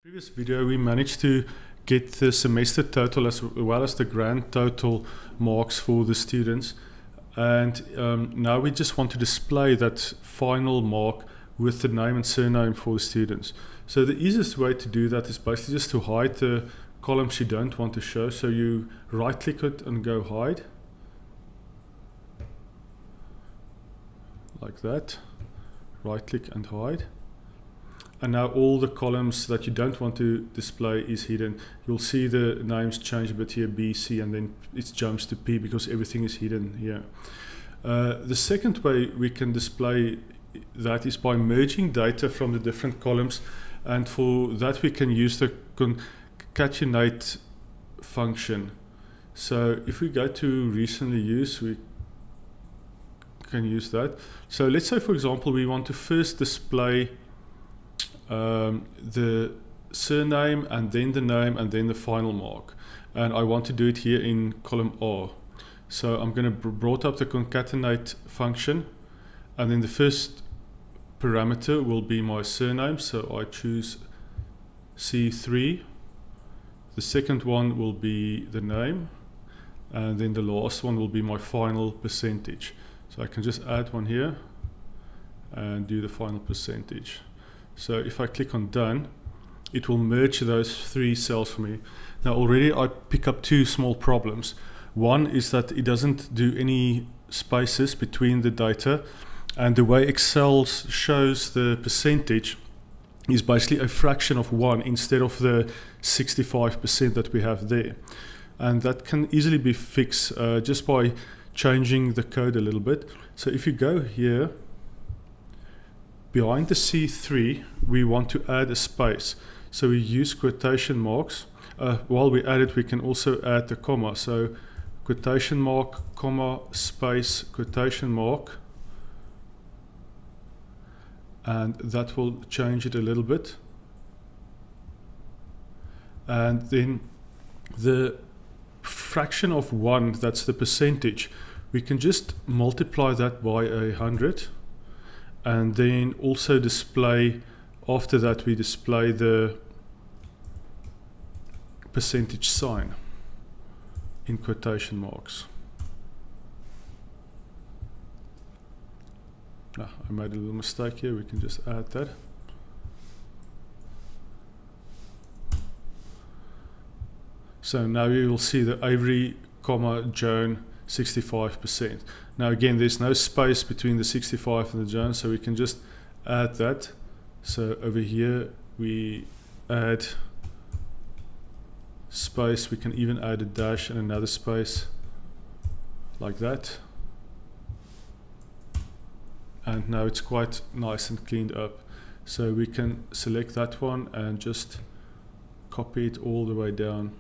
Previous video we managed to get the semester total as well as the grand total marks for the students, and now we just want to display that final mark with the name and surname for the students. So the easiest way to do that is basically just to hide the columns you don't want to show. So you right click it and go hide, like that. Right click and hide. And now all the columns that you don't want to display is hidden. You'll see the names change a bit here, B, C, and then it jumps to P because everything is hidden here. The second way we can display that is by merging data from the different columns, and for that we can use the concatenate function. So if we go to recently used, we can use that. So let's say, for example, we want to first display the surname and then the name and then the final mark, and I want to do it here in column R. So I'm going to brought up the concatenate function, and then the first parameter will be my surname, so I choose C3. The second one will be the name, and then the last one will be my final percentage. So I can just add one here and do the final percentage. So if I click on done, it will merge those three cells for me. Now already I pick up two small problems. One is that it doesn't do any spaces between the data, and the way Excel shows the percentage is basically a fraction of 1 instead of the 65% that we have there. And that can easily be fixed just by changing the code a little bit. So if you go here, behind the C3, we want to add a space. So we use quotation marks. While we add it, we can also add the comma. So quotation mark, comma, space, quotation mark. And that will change it a little bit. And then the fraction of 1, that's the percentage, we can just multiply that by 100. And then also display, after that we display the percentage sign in quotation marks. I made a little mistake here, we can just add that. So now you will see the Avery, Joan, 65%. Now again, there's no space between the 65 and the Joan, so we can just add that. So over here we add space, we can even add a dash and another space like that. And now it's quite nice and cleaned up. So we can select that one and just copy it all the way down.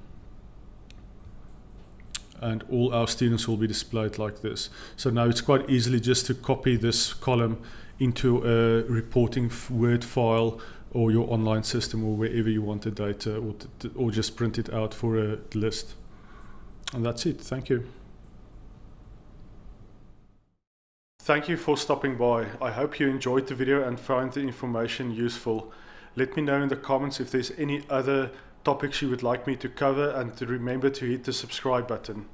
And all our students will be displayed like this. So now it's quite easily just to copy this column into a reporting Word file or your online system or wherever you want the data, or just print it out for a list. And that's it. Thank you. Thank you for stopping by. I hope you enjoyed the video and found the information useful. Let me know in the comments if there's any other topics you would like me to cover, and to remember to hit the subscribe button.